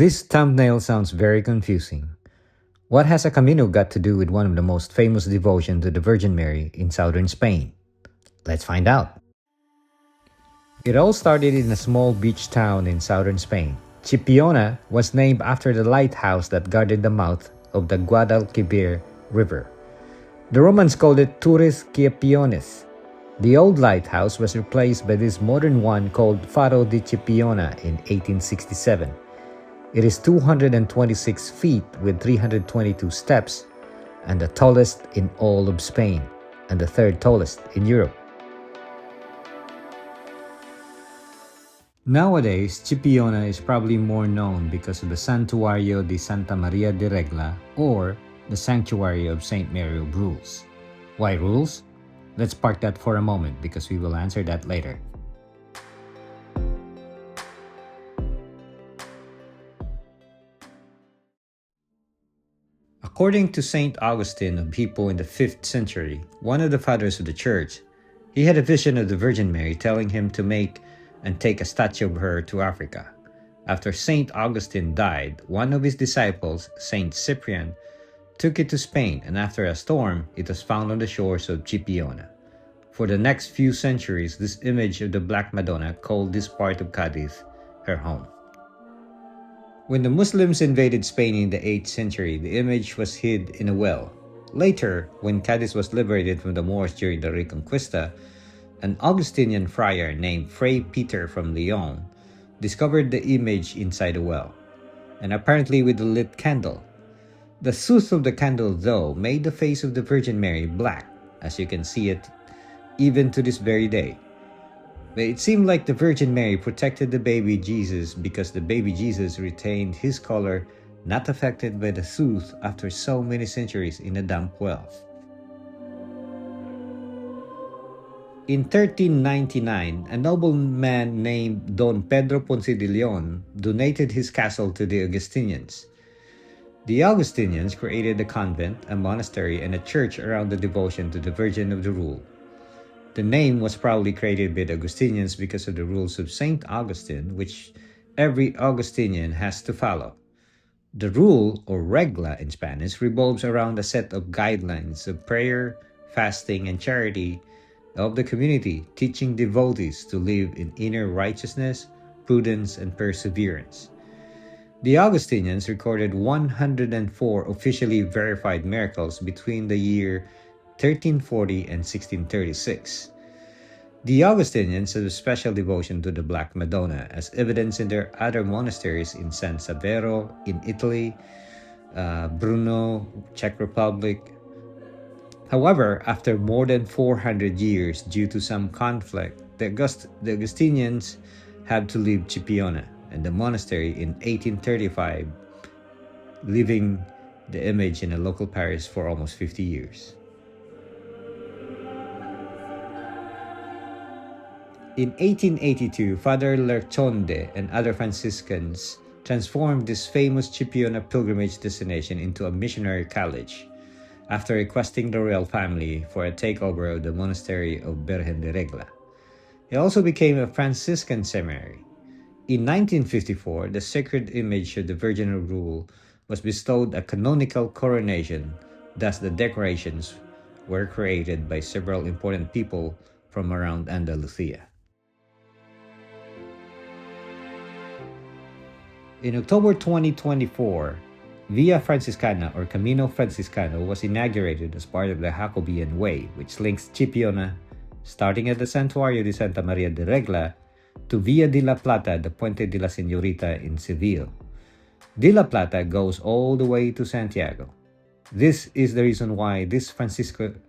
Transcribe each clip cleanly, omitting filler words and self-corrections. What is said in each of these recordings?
This thumbnail sounds very confusing. What has a Camino got to do with one of the most famous devotions to the Virgin Mary in southern Spain? Let's find out. It all started in a small beach town in southern Spain. Chipiona was named after the lighthouse that guarded the mouth of the Guadalquivir River. The Romans called it Turres Chiepiones. The old lighthouse was replaced by this modern one called Faro de Chipiona in 1867. It is 226 feet with 322 steps and the tallest in all of Spain and the third tallest in Europe. Nowadays, Chipiona is probably more known because of the Santuario de Santa Maria de Regla or the Sanctuary of St. Mary of Rules. Why rules? Let's park that for a moment because we will answer that later. According to St. Augustine of Hippo in the 5th century, one of the fathers of the church, he had a vision of the Virgin Mary telling him to make and take a statue of her to Africa. After St. Augustine died, one of his disciples, St. Cyprian, took it to Spain, and after a storm, it was found on the shores of Chipiona. For the next few centuries, this image of the Black Madonna called this part of Cadiz her home. When the Muslims invaded Spain in the 8th century, the image was hid in a well. Later, when Cadiz was liberated from the Moors during the Reconquista, an Augustinian friar named Fray Peter from Lyon discovered the image inside a well, and apparently with a lit candle. The soot of the candle, though, made the face of the Virgin Mary black, as you can see it even to this very day. But it seemed like the Virgin Mary protected the baby Jesus because the baby Jesus retained his color, not affected by the soot after so many centuries in a damp well. In 1399, a nobleman named Don Pedro Ponce de Leon donated his castle to the Augustinians. The Augustinians created a convent, a monastery, and a church around the devotion to the Virgin of the Rule. The name was probably created by the Augustinians because of the rules of St. Augustine, which every Augustinian has to follow. The rule, or regla in Spanish, revolves around a set of guidelines of prayer, fasting, and charity of the community, teaching devotees to live in inner righteousness, prudence, and perseverance. The Augustinians recorded 104 officially verified miracles between the year 1340 and 1636. The Augustinians have a special devotion to the Black Madonna, as evidenced in their other monasteries in San Severo in Italy, Brno, Czech Republic. However, after more than 400 years, due to some conflict, the Augustinians had to leave Chipiona and the monastery in 1835, leaving the image in a local parish for almost 50 years. In 1882, Father Lerchonde and other Franciscans transformed this famous Chipiona pilgrimage destination into a missionary college, after requesting the royal family for a takeover of the monastery of Virgen de Regla. It also became a Franciscan seminary. In 1954, the sacred image of the Virgin of Rule was bestowed a canonical coronation, thus the decorations were created by several important people from around Andalusia. In October 2024, Via Franciscana or Camino Franciscano was inaugurated as part of the Jacobean Way, which links Chipiona, starting at the Santuario de Santa Maria de Regla, to Via de la Plata, the Puente de la Señorita in Seville. De la Plata goes all the way to Santiago. This is the reason why this Franciscan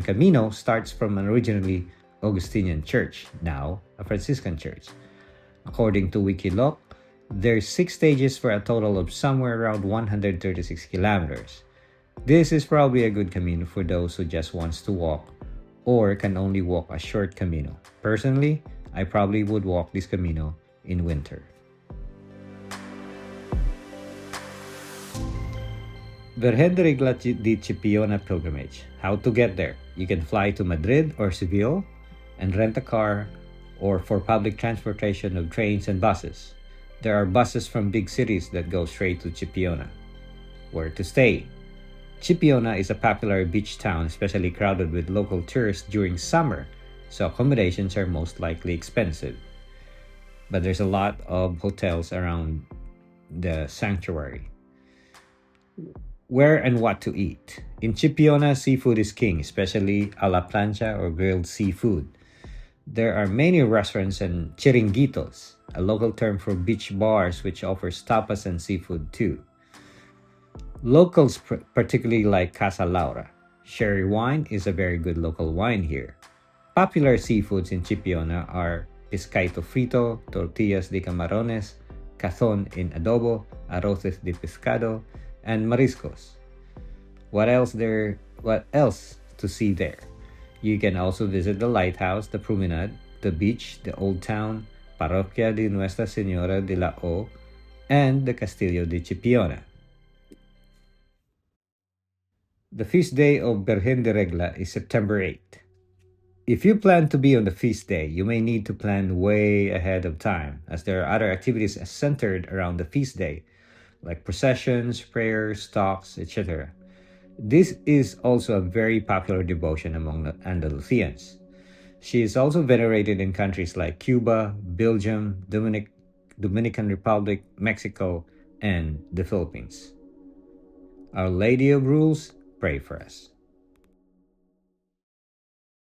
Camino starts from an originally Augustinian church, now a Franciscan church. According to Wikiloc, there's 6 stages for a total of somewhere around 136 kilometers. This is probably a good Camino for those who just wants to walk or can only walk a short Camino. Personally, I probably would walk this Camino in winter. Virgen de Regla de Chipiona pilgrimage. How to get there? You can fly to Madrid or Seville and rent a car or for public transportation of trains and buses. There are buses from big cities that go straight to Chipiona. Where to stay? Chipiona is a popular beach town, especially crowded with local tourists during summer, so accommodations are most likely expensive. But there's a lot of hotels around the sanctuary. Where and what to eat? In Chipiona, seafood is king, especially a la plancha or grilled seafood. There are many restaurants and chiringuitos, a local term for beach bars which offers tapas and seafood too. Locals particularly like Casa Laura. Sherry wine is a very good local wine here. Popular seafoods in Chipiona are pescado frito, tortillas de camarones, cazón en adobo, arroces de pescado, and mariscos. What else to see there? You can also visit the lighthouse, the promenade, the beach, the old town, Parroquia de Nuestra Señora de la O, and the Castillo de Chipiona. The feast day of Virgen de Regla is September 8th. If you plan to be on the feast day, you may need to plan way ahead of time, as there are other activities centered around the feast day, like processions, prayers, talks, etc. This is also a very popular devotion among the Andalucians. She is also venerated in countries like Cuba, Belgium, Dominican Republic, Mexico, and the Philippines. Our Lady of Rules, pray for us.